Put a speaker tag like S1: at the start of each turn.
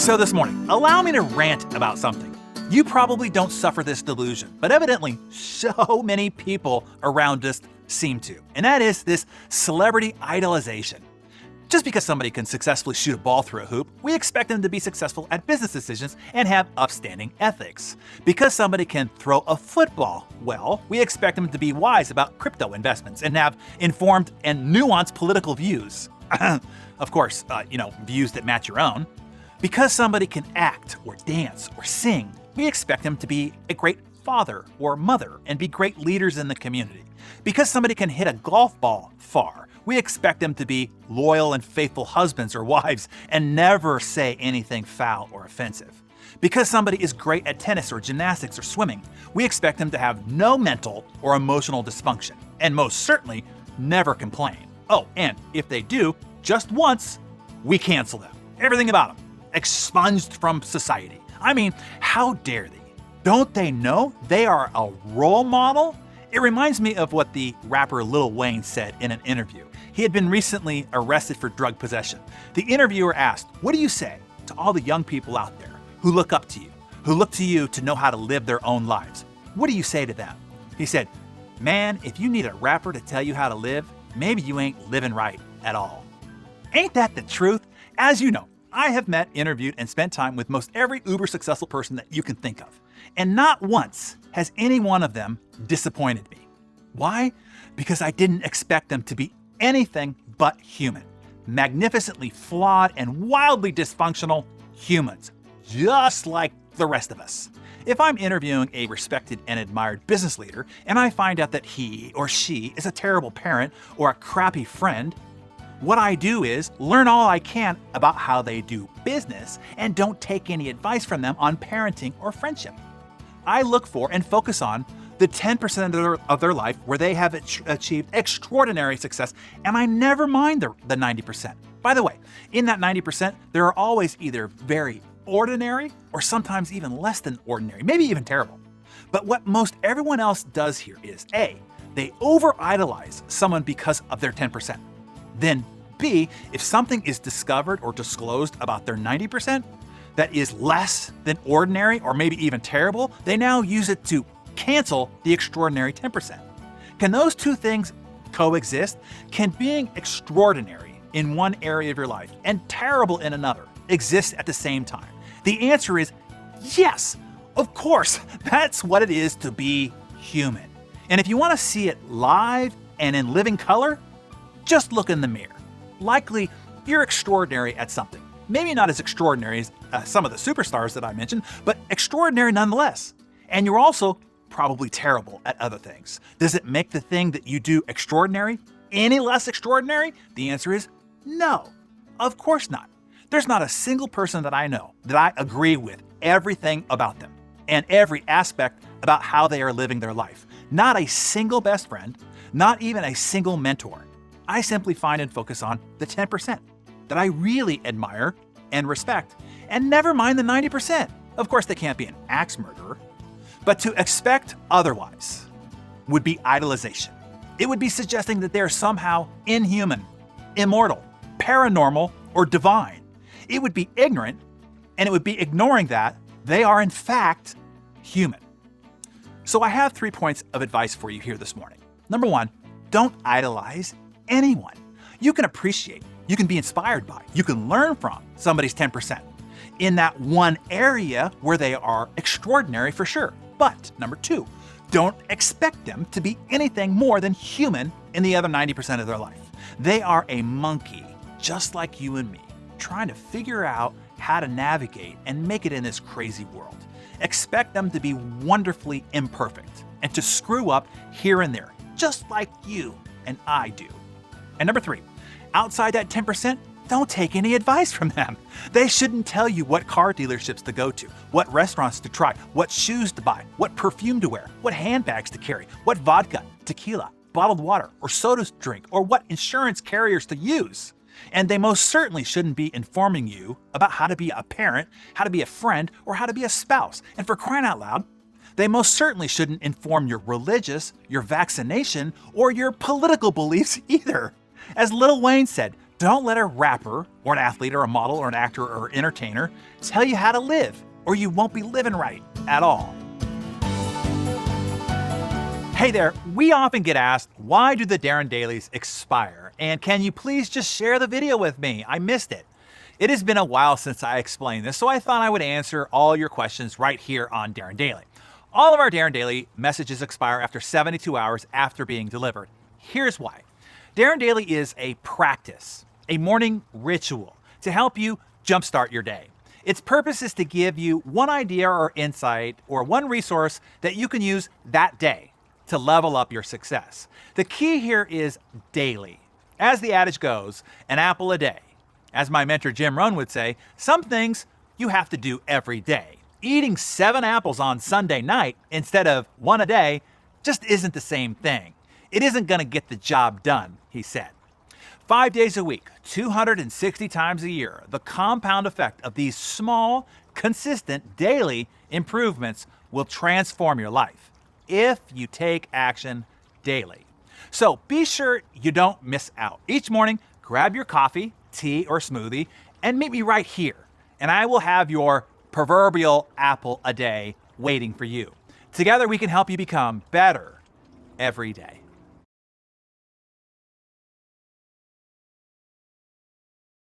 S1: So this morning, allow me to rant about something. You probably don't suffer this delusion, but evidently so many people around us seem to. And that is this celebrity idolization. Just because somebody can successfully shoot a ball through a hoop, we expect them to be successful at business decisions and have upstanding ethics. Because somebody can throw a football well, we expect them to be wise about crypto investments and have informed and nuanced political views. Of course, views that match your own. Because somebody can act or dance or sing, we expect them to be a great father or mother and be great leaders in the community. Because somebody can hit a golf ball far, we expect them to be loyal and faithful husbands or wives and never say anything foul or offensive. Because somebody is great at tennis or gymnastics or swimming, we expect them to have no mental or emotional dysfunction, and most certainly never complain. Oh, and if they do, just once, we cancel them. Everything about them. Expunged from society. I mean, how dare they? Don't they know they are a role model? It reminds me of what the rapper Lil Wayne said in an interview. He had been recently arrested for drug possession. The interviewer asked, "What do you say to all the young people out there who look up to you, who look to you to know how to live their own lives? What do you say to them?" He said, "Man, if you need a rapper to tell you how to live, maybe you ain't living right at all." Ain't that the truth? As you know, I have met, interviewed, and spent time with most every uber successful person that you can think of. And not once has any one of them disappointed me. Why? Because I didn't expect them to be anything but human. Magnificently flawed and wildly dysfunctional humans, just like the rest of us. If I'm interviewing a respected and admired business leader and I find out that he or she is a terrible parent or a crappy friend, what I do is learn all I can about how they do business and don't take any advice from them on parenting or friendship. I look for and focus on the 10% of their life where they have achieved extraordinary success, and I never mind the 90%. By the way, in that 90%, there are always either very ordinary or sometimes even less than ordinary, maybe even terrible. But what most everyone else does here is A, they over-idolize someone because of their 10%. Then B, if something is discovered or disclosed about their 90% that is less than ordinary or maybe even terrible, they now use it to cancel the extraordinary 10%. Can those two things coexist? Can being extraordinary in one area of your life and terrible in another exist at the same time? The answer is yes. Of course, that's what it is to be human. And if you want to see it live and in living color, just look in the mirror. Likely, you're extraordinary at something. Maybe not as extraordinary as some of the superstars that I mentioned, but extraordinary nonetheless. And you're also probably terrible at other things. Does it make the thing that you do extraordinary any less extraordinary? The answer is no. Of course not. There's not a single person that I know that I agree with everything about them and every aspect about how they are living their life. Not a single best friend, not even a single mentor. I simply find and focus on the 10% that I really admire and respect, and never mind the 90%. Of course, they can't be an axe murderer, but to expect otherwise would be idolization. It would be suggesting that they're somehow inhuman, immortal, paranormal, or divine. It would be ignorant, and it would be ignoring that they are in fact human. So I have 3 points of advice for you here this morning. Number 1, don't idolize anyone. You can appreciate, you can be inspired by, you can learn from somebody's 10% in that one area where they are extraordinary for sure. But number 2, don't expect them to be anything more than human in the other 90% of their life. They are a monkey, just like you and me, trying to figure out how to navigate and make it in this crazy world. Expect them to be wonderfully imperfect and to screw up here and there, just like you and I do. And number 3, outside that 10%, don't take any advice from them. They shouldn't tell you what car dealerships to go to, what restaurants to try, what shoes to buy, what perfume to wear, what handbags to carry, what vodka, tequila, bottled water, or sodas to drink, or what insurance carriers to use. And they most certainly shouldn't be informing you about how to be a parent, how to be a friend, or how to be a spouse. And for crying out loud, they most certainly shouldn't inform your religious, your vaccination, or your political beliefs either. As Lil Wayne said, don't let a rapper or an athlete or a model or an actor or entertainer tell you how to live, or you won't be living right at all. Hey there, we often get asked, why do the Darren Dailies expire? And can you please just share the video with me? I missed it. It has been a while since I explained this, so I thought I would answer all your questions right here on Darren Daily. All of our Darren Daily messages expire after 72 hours after being delivered. Here's why. Darren Daily is a practice, a morning ritual to help you jumpstart your day. Its purpose is to give you one idea or insight or one resource that you can use that day to level up your success. The key here is daily. As the adage goes, an apple a day. As my mentor Jim Rohn would say, some things you have to do every day. Eating 7 apples on Sunday night instead of 1 a day just isn't the same thing. It isn't going to get the job done, he said. 5 days a week, 260 times a year, the compound effect of these small, consistent daily improvements will transform your life if you take action daily. So be sure you don't miss out. Each morning, grab your coffee, tea, or smoothie and meet me right here, and I will have your proverbial apple a day waiting for you. Together we can help you become better every day.